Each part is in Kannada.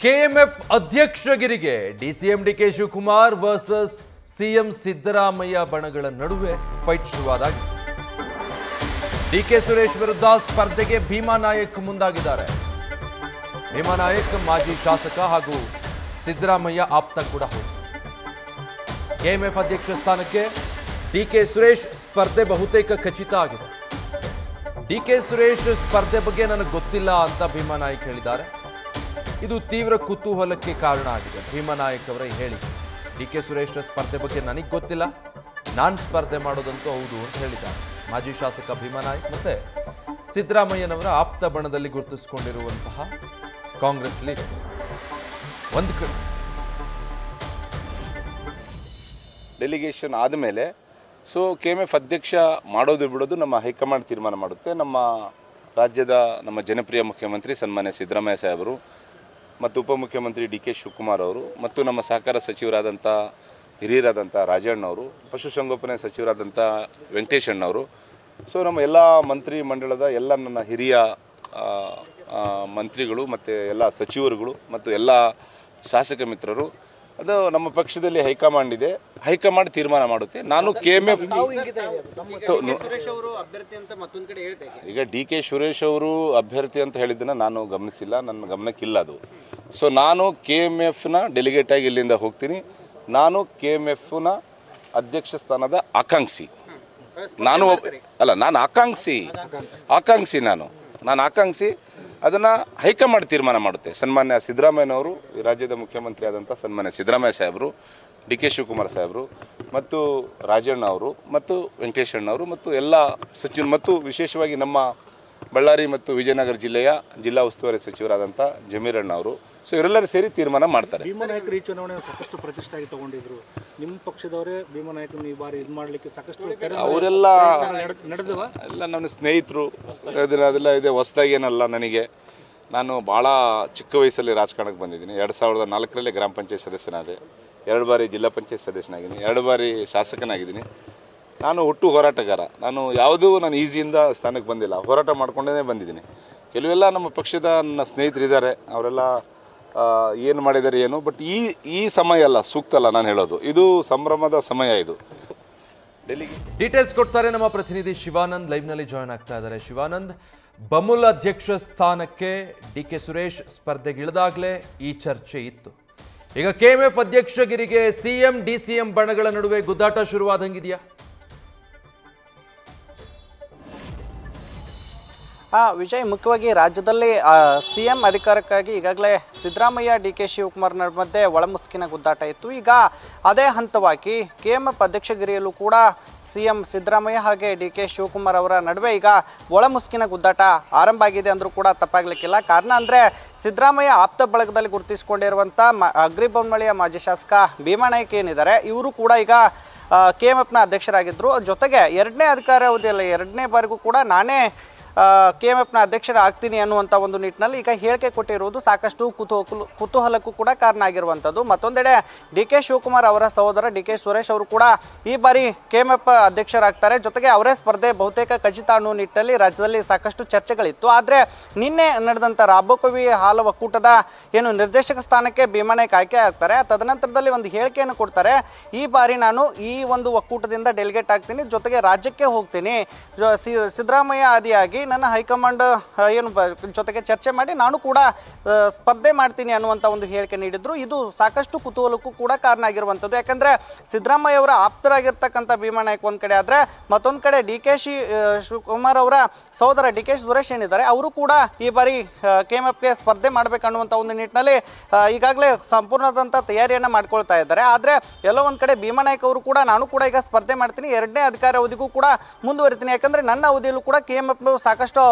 ಕೆಎಂಎಫ್ ಅಧ್ಯಕ್ಷಗಿರಿಗೆ DCM DK Shivakumar versus CM Siddaramaiah ಬಣಗಳ ನಡುವೆ ಫೈಟ್ ಶುರುವಾಗಿದೆ. ಡಿಕೆ ಸುರೇಶ್ ವಿರುದ್ಧ ಸ್ಪರ್ಧೆಗೆ ಭೀಮಾ ನಾಯಕ್ ಮುಂದಾಗಿದ್ದಾರೆ. ಭೀಮಾ ನಾಯಕ್ ಮಾಜಿ ಶಾಸಕ ಹಾಗೂ ಸಿದ್ದರಾಮಯ್ಯ ಆಪ್ತ ಕೂಡ ಹೌದು. ಕೆಎಂಎಫ್ ಅಧ್ಯಕ್ಷ ಸ್ಥಾನಕ್ಕೆ ಡಿಕೆ ಸುರೇಶ್ ಸ್ಪರ್ಧೆ ಬಹುತೇಕ ಖಚಿತ ಆಗಿದೆ. ಡಿಕೆ ಸುರೇಶ್ ಸ್ಪರ್ಧೆ ಬಗ್ಗೆ ನನಗೆ ಗೊತ್ತಿಲ್ಲ ಅಂತ ಭೀಮಾ ನಾಯಕ್ ಹೇಳಿದ್ದಾರೆ. ಇದು ತೀವ್ರ ಕುತೂಹಲಕ್ಕೆ ಕಾರಣ ಆಗಿದೆ. ಭೀಮಾ ನಾಯಕ್ ಅವರ ಹೇಳಿಕೆ, ಡಿಕೆ ಸುರೇಶ್ ಸ್ಪರ್ಧೆ ಬಗ್ಗೆ ನನಗೆ ಗೊತ್ತಿಲ್ಲ, ನಾನು ಸ್ಪರ್ಧೆ ಮಾಡೋದಂತೂ ಹೌದು ಅಂತ ಹೇಳಿದ್ದಾರೆ. ಮಾಜಿ ಶಾಸಕ ಭೀಮಾ ನಾಯಕ್ ಮತ್ತೆ ಸಿದ್ದರಾಮಯ್ಯನವರ ಆಪ್ತ ಬಣದಲ್ಲಿ ಗುರುತಿಸಿಕೊಂಡಿರುವಂತಹ ಕಾಂಗ್ರೆಸ್ ಲೀಡರ್ ಒಂದು ಕಡೆ ಡೆಲಿಗೇಷನ್ ಆದಮೇಲೆ ಕೆಎಂಎಫ್ ಅಧ್ಯಕ್ಷ ಮಾಡೋದು ಬಿಡೋದು ನಮ್ಮ ಹೈಕಮಾಂಡ್ ತೀರ್ಮಾನ ಮಾಡುತ್ತೆ. ನಮ್ಮ ರಾಜ್ಯದ ನಮ್ಮ ಜನಪ್ರಿಯ ಮುಖ್ಯಮಂತ್ರಿ ಸನ್ಮಾನ್ಯ ಸಿದ್ದರಾಮಯ್ಯ ಸಾಹೇಬರು ಮತ್ತು ಉಪಮುಖ್ಯಮಂತ್ರಿ ಡಿ ಕೆ ಶಿವಕುಮಾರ್ ಅವರು ಮತ್ತು ನಮ್ಮ ಸಹಕಾರ ಸಚಿವರಾದಂಥ ಹಿರಿಯರಾದಂಥ ರಾಜಣ್ಣವರು, ಪಶುಸಂಗೋಪನೆ ಸಚಿವರಾದಂಥ ವೆಂಕಟೇಶ್ ಅಣ್ಣವರು, ನಮ್ಮ ಎಲ್ಲ ಮಂತ್ರಿ ಮಂಡಳದ ಎಲ್ಲ ನನ್ನ ಹಿರಿಯ ಮಂತ್ರಿಗಳು ಮತ್ತು ಎಲ್ಲ ಸಚಿವರುಗಳು ಮತ್ತು ಎಲ್ಲ ಶಾಸಕ ಮಿತ್ರರು, ಅದು ನಮ್ಮ ಪಕ್ಷದಲ್ಲಿ ಹೈಕಮಾಂಡ್ ಇದೆ, ಹೈಕಮಾಂಡ್ ತೀರ್ಮಾನ ಮಾಡುತ್ತೆ. ನಾನು ಕೆಎಂಎಫ್ ಈಗ ಡಿ ಕೆ ಸುರೇಶ್ ಅವರು ಅಭ್ಯರ್ಥಿ ಅಂತ ಹೇಳಿದ್ದನ್ನು ನಾನು ಗಮನಿಸಿಲ್ಲ, ನನ್ನ ಗಮನಕ್ಕಿಲ್ಲ ಅದು. ನಾನು ಕೆಎಂಎಫ್ನ ಡೆಲಿಗೇಟ್ ಆಗಿ ಇಲ್ಲಿಂದ ಹೋಗ್ತೀನಿ. ನಾನು ಕೆಎಂಎಫ್ನ ಅಧ್ಯಕ್ಷ ಸ್ಥಾನದ ಆಕಾಂಕ್ಷಿ. ನಾನು ಆಕಾಂಕ್ಷಿ ಅದನ್ನು ಹೈಕಮಾಂಡ್ ತೀರ್ಮಾನ ಮಾಡುತ್ತೆ. ಸನ್ಮಾನ್ಯ ಸಿದ್ದರಾಮಯ್ಯನವರು, ಈ ರಾಜ್ಯದ ಮುಖ್ಯಮಂತ್ರಿ ಆದಂಥ ಸನ್ಮಾನ್ಯ ಸಿದ್ದರಾಮಯ್ಯ ಸಾಹೇಬರು, ಡಿ ಕೆ ಶಿವಕುಮಾರ್ ಸಾಹೇಬರು ಮತ್ತು ರಾಜಣ್ಣ ಅವರು ಮತ್ತು ವೆಂಕಟೇಶ್ ಅಣ್ಣವರು ಮತ್ತು ಎಲ್ಲ ಸಚಿವರು ಮತ್ತು ವಿಶೇಷವಾಗಿ ನಮ್ಮ ಬಳ್ಳಾರಿ ಮತ್ತು ವಿಜಯನಗರ ಜಿಲ್ಲೆಯ ಜಿಲ್ಲಾ ಉಸ್ತುವಾರಿ ಸಚಿವರಾದಂಥ ಜಮೀರಣ್ಣ ಅವರು, ಇವರೆಲ್ಲರೂ ಸೇರಿ ತೀರ್ಮಾನ ಮಾಡ್ತಾರೆ. ಭೀಮಾ ನಾಯಕರು ಈ ಚುನಾವಣೆ ಸಾಕಷ್ಟು ಪ್ರತಿಷ್ಠಾಗಿ ತಗೊಂಡಿದ್ರು. ನಿಮ್ಮ ಪಕ್ಷದವರೇ ಭೀಮಾ ನಾಯಕರು ಈ ಬಾರಿ ಇದು ಮಾಡಲಿಕ್ಕೆ ಸಾಕಷ್ಟು ಅವರೆಲ್ಲ ನನ್ನ ಸ್ನೇಹಿತರು, ಅದೆಲ್ಲ ಇದೆ, ಹೊಸದಾಗಿ ಏನಲ್ಲ ನನಗೆ. ನಾನು ಭಾಳ ಚಿಕ್ಕ ವಯಸ್ಸಲ್ಲಿ ರಾಜಕಾರಣಕ್ಕೆ ಬಂದಿದ್ದೀನಿ. 2004ರಲ್ಲಿ ಗ್ರಾಮ ಪಂಚಾಯತ್ ಸದಸ್ಯನಾದೆ, 2 ಬಾರಿ ಜಿಲ್ಲಾ ಪಂಚಾಯತ್ ಸದಸ್ಯನಾಗಿದ್ದೀನಿ, 2 ಬಾರಿ ಶಾಸಕನಾಗಿದ್ದೀನಿ. ನಾನು ಹುಟ್ಟು ಹೋರಾಟಗಾರ. ನಾನು ಈಸಿಯಿಂದ ಸ್ಥಾನಕ್ಕೆ ಬಂದಿಲ್ಲ, ಹೋರಾಟ ಮಾಡ್ಕೊಂಡೇ ಬಂದಿದ್ದೀನಿ. ಕೆಲವೆಲ್ಲ ನಮ್ಮ ಪಕ್ಷದ ನನ್ನ ಸ್ನೇಹಿತರಿದ್ದಾರೆ, ಅವರೆಲ್ಲ ಏನು ಮಾಡಿದ್ದಾರೆ ಏನು, ಬಟ್ ಈ ಸಮಯ ಅಲ್ಲ, ಸೂಕ್ತ ಅಲ್ಲ ನಾನು ಹೇಳೋದು. ಇದು ಸಂಭ್ರಮದ ಸಮಯ. ಇದು ಡೀಟೇಲ್ಸ್ ಕೊಡ್ತಾರೆ ನಮ್ಮ ಪ್ರತಿನಿಧಿ ಶಿವಾನಂದ್, ಲೈವ್ನಲ್ಲಿ ಜಾಯ್ನ್ ಆಗ್ತಾ ಇದ್ದಾರೆ. ಶಿವಾನಂದ್, ಬಮುಲ್ ಅಧ್ಯಕ್ಷ ಸ್ಥಾನಕ್ಕೆ ಡಿಕೆ ಸುರೇಶ್ ಸ್ಪರ್ಧೆಗಿಳಿದಾಗಲೇ ಈ ಚರ್ಚೆ ಇತ್ತು. ಈಗ ಕೆಎಂಎಫ್ ಅಧ್ಯಕ್ಷಗಿರಿಗೆ ಸಿಎಂ ಡಿಸಿಎಂ ಬಣಗಳ ನಡುವೆ ಗುದ್ದಾಟ ಶುರುವಾದಂಗಿದೆಯಾ? ವಿಜಯ್, ಮುಖ್ಯವಾಗಿ ರಾಜ್ಯದಲ್ಲಿ ಸಿಎಂ ಅಧಿಕಾರಕ್ಕಾಗಿ ಈಗಾಗಲೇ ಸಿದ್ದರಾಮಯ್ಯ ಡಿ ಕೆ ಶಿವಕುಮಾರ್ ಮಧ್ಯೆ ಒಳಮುಸುಕಿನ ಗುದ್ದಾಟ ಇತ್ತು. ಈಗ ಅದೇ ಹಂತವಾಗಿ ಕೆಎಂಎಫ್ ಅಧ್ಯಕ್ಷಗಿರಿಯಲ್ಲೂ ಕೂಡ ಸಿಎಂ ಸಿದ್ದರಾಮಯ್ಯ ಹಾಗೆ ಡಿ ಕೆ ಶಿವಕುಮಾರ್ ಅವರ ನಡುವೆ ಈಗ ಒಳಮುಸುಕಿನ ಗುದ್ದಾಟ ಆರಂಭ ಆಗಿದೆ ಅಂದರೂ ಕೂಡ ತಪ್ಪಾಗ್ಲಿಕ್ಕಿಲ್ಲ. ಕಾರಣ ಅಂದರೆ ಸಿದ್ದರಾಮಯ್ಯ ಆಪ್ತ ಬಳಗದಲ್ಲಿ ಗುರುತಿಸಿಕೊಂಡಿರುವಂಥ ಅಗ್ರಿಬೊಮ್ಮನಹಳ್ಳಿಯ ಮಾಜಿ ಶಾಸಕ ಭೀಮಾ ನಾಯಕ್ ಏನಿದ್ದಾರೆ, ಇವರು ಕೂಡ ಈಗ ಕೆಎಂಎಫ್ನ ಅಧ್ಯಕ್ಷರಾಗಿದ್ದರು. ಜೊತೆಗೆ 2ನೇ ಅಧಿಕಾರಾವಧಿಯಲ್ಲಿ 2ನೇ ಬಾರಿಗೂ ಕೂಡ ನಾನೇ ಕೆಎಂಎಫ್ನ ಅಧ್ಯಕ್ಷರಾಗ್ತೀನಿ ಅನ್ನುವಂಥ ಒಂದು ನಿಟ್ಟಿನಲ್ಲಿ ಈಗ ಹೇಳಿಕೆ ಕೊಟ್ಟಿರುವುದು ಸಾಕಷ್ಟು ಕುತೂಹಲಕ್ಕೂ ಕೂಡ ಕಾರಣ ಆಗಿರುವಂಥದ್ದು. ಮತ್ತೊಂದೆಡೆ ಡಿ ಕೆ ಶಿವಕುಮಾರ್ ಅವರ ಸಹೋದರ ಡಿ ಕೆ ಸುರೇಶ್ ಅವರು ಕೂಡ ಈ ಬಾರಿ ಕೆಎಂಎಫ್ ಅಧ್ಯಕ್ಷರಾಗ್ತಾರೆ, ಜೊತೆಗೆ ಅವರೇ ಸ್ಪರ್ಧೆ ಬಹುತೇಕ ಖಚಿತ ಅನ್ನೋ ನಿಟ್ಟಿನಲ್ಲಿ ರಾಜ್ಯದಲ್ಲಿ ಸಾಕಷ್ಟು ಚರ್ಚೆಗಳಿತ್ತು. ಆದರೆ ನಿನ್ನೆ ನಡೆದಂಥ ರಾಬೋಕವಿ ಹಾಲು ಒಕ್ಕೂಟದ ನಿರ್ದೇಶಕ ಸ್ಥಾನಕ್ಕೆ ಭೀಮಾ ನಾಯಕ್ ಆಯ್ಕೆ ಆಗ್ತಾರೆ. ತದನಂತರದಲ್ಲಿ ಒಂದು ಹೇಳಿಕೆಯನ್ನು ಕೊಡ್ತಾರೆ, ಈ ಬಾರಿ ನಾನು ಈ ಒಂದು ಒಕ್ಕೂಟದಿಂದ ಡೆಲಿಗೇಟ್ ಆಗ್ತೀನಿ, ಜೊತೆಗೆ ರಾಜ್ಯಕ್ಕೆ ಹೋಗ್ತೀನಿ, ಸಿದ್ದರಾಮಯ್ಯ ಆದಿಯಾಗಿ ನನ್ನ ಹೈಕಮಾಂಡ್ ಜೊತೆಗೆ ಚರ್ಚೆ ಮಾಡಿ ನಾನು ಕೂಡ ಸ್ಪರ್ಧೆ ಮಾಡ್ತೀನಿ ಅನ್ನುವಂಥ ಒಂದು ಹೇಳಿಕೆ ನೀಡಿದ್ರು. ಇದು ಸಾಕಷ್ಟು ಕುತೂಹಲಕ್ಕೂ ಕೂಡ ಕಾರಣ ಆಗಿರುವಂಥದ್ದು. ಯಾಕಂದ್ರೆ ಸಿದ್ದರಾಮಯ್ಯ ಅವರ ಆಪ್ತರಾಗಿರ್ತಕ್ಕಂಥ ಭೀಮಾ ನಾಯಕ್ ಒಂದ್ ಕಡೆ ಆದ್ರೆ, ಮತ್ತೊಂದು ಕಡೆ ಡಿ ಕೆ ಶಿವಕುಮಾರ್ ಅವರ ಸಹೋದರ ಡಿ ಕೆ ಸುರೇಶ್ ಏನಿದ್ದಾರೆ, ಅವರು ಕೂಡ ಈ ಬಾರಿ ಕೆಎಂಎಫ್ಗೆ ಸ್ಪರ್ಧೆ ಮಾಡ್ಬೇಕನ್ನುವಂಥ ಒಂದು ನಿಟ್ಟಿನಲ್ಲಿ ಈಗಾಗಲೇ ಸಂಪೂರ್ಣದಂಥ ತಯಾರಿಯನ್ನು ಮಾಡ್ಕೊಳ್ತಾ ಇದ್ದಾರೆ. ಆದರೆ ಎಲ್ಲೋ ಒಂದು ಕಡೆ ಭೀಮಾ ನಾಯಕ್ ಅವರು ಕೂಡ ನಾನು ಕೂಡ ಈಗ ಸ್ಪರ್ಧೆ ಮಾಡ್ತೀನಿ, 2ನೇ ಅಧಿಕಾರಾವಧಿಗೂ ಕೂಡ ಮುಂದುವರಿತೀನಿ, ಯಾಕಂದ್ರೆ ನನ್ನ ಅವಧಿಯಲ್ಲೂ ಕೂಡ ಕೆಎಂಎಫ್ ಸಾಕಷ್ಟು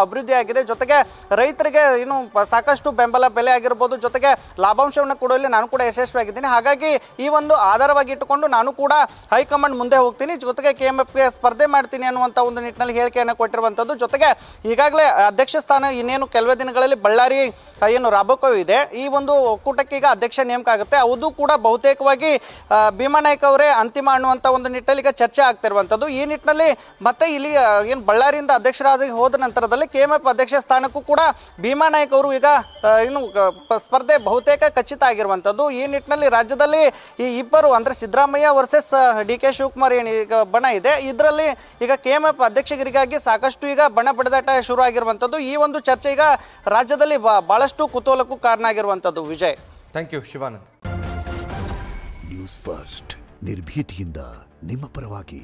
ಅಭಿವೃದ್ಧಿ ಆಗಿದೆ, ಜೊತೆಗೆ ರೈತರಿಗೆ ಸಾಕಷ್ಟು ಬೆಂಬಲ ಬೆಲೆ ಆಗಿರ್ಬೋದು, ಜೊತೆಗೆ ಲಾಭಾಂಶವನ್ನು ಕೊಡುವಲ್ಲಿ ನಾನು ಕೂಡ ಯಶಸ್ವಿಯಾಗಿದ್ದೀನಿ. ಹಾಗಾಗಿ ಈ ಒಂದು ಆಧಾರವಾಗಿ ಇಟ್ಟುಕೊಂಡು ನಾನು ಕೂಡ ಹೈಕಮಾಂಡ್ ಮುಂದೆ ಹೋಗ್ತೀನಿ, ಜೊತೆಗೆ ಕೆಎಂಎಫ್ಗೆ ಸ್ಪರ್ಧೆ ಮಾಡ್ತೀನಿ ಅನ್ನುವಂಥ ಒಂದು ನಿಟ್ಟಿನಲ್ಲಿ ಹೇಳಿಕೆಯನ್ನು ಕೊಟ್ಟಿರುವಂಥದ್ದು. ಜೊತೆಗೆ ಈಗಾಗಲೇ ಅಧ್ಯಕ್ಷ ಸ್ಥಾನ ಇನ್ನೇನು ಕೆಲವೇ ದಿನಗಳಲ್ಲಿ ಬಳ್ಳಾರಿ ರಾಬೋಕವಿ ಇದೆ, ಈ ಒಂದು ಒಕ್ಕೂಟಕ್ಕೆ ಈಗ ಅಧ್ಯಕ್ಷ ನೇಮಕ ಆಗುತ್ತೆ. ಅದು ಕೂಡ ಬಹುತೇಕವಾಗಿ ಭೀಮಾ ನಾಯಕ್ ಅವರೇ ಅಂತಿಮ ಅನ್ನುವಂಥ ಒಂದು ನಿಟ್ಟಿನಲ್ಲಿ ಈಗ ಚರ್ಚೆ ಆಗ್ತಿರುವಂಥದ್ದು. ಈ ನಿಟ್ಟಿನಲ್ಲಿ ಮತ್ತೆ ಇಲ್ಲಿ ಬಳ್ಳಾರಿಯಿಂದ ಅಧ್ಯಕ್ಷರ ಅಧ್ಯಕ್ಷರಾಗಿ ಹೋದ ನಂತರದಲ್ಲಿ KMF ಅಧ್ಯಕ್ಷ ಸ್ಥಾನಕ್ಕೂ ಕೂಡ ಭೀಮಾ ನಾಯ್ಕ ಅವರು ಈಗ ಇನ್ನು ಸ್ಪರ್ಧೆ ಬಹುತೇಕ ಖಚಿತ ಆಗಿರುವಂಥದ್ದು. ಈ ನಿಟ್ಟಿನಲ್ಲಿ ರಾಜ್ಯದಲ್ಲಿ ಈ ಇಬ್ಬರು ಅಂದರೆ ಸಿದ್ದರಾಮಯ್ಯ ವರ್ಸಸ್ DK ಶಿವಕುಮಾರ್ ಏನು ಈಗ ಬಣ ಇದೆ, ಇದರಲ್ಲಿ ಈಗ KMF ಅಧ್ಯಕ್ಷಗಿರಿಗಾಗಿ ಸಾಕಷ್ಟು ಈಗ ಬಣ ಬಡಿದಾಟ ಶುರು ಆಗಿರುವಂಥದ್ದು. ಈ ಒಂದು ಚರ್ಚೆ ಈಗ ರಾಜ್ಯದಲ್ಲಿ ಬಹಳಷ್ಟು ಕುತೂಹಲಕ್ಕೂ ಕಾರಣ ಆಗಿರುವಂಥದ್ದು. Vijay, thank you Shivanand. News first ನಿರ್ಭೀತಿಯಿಂದ ನಿಮ್ಮ ಪರವಾಗಿ.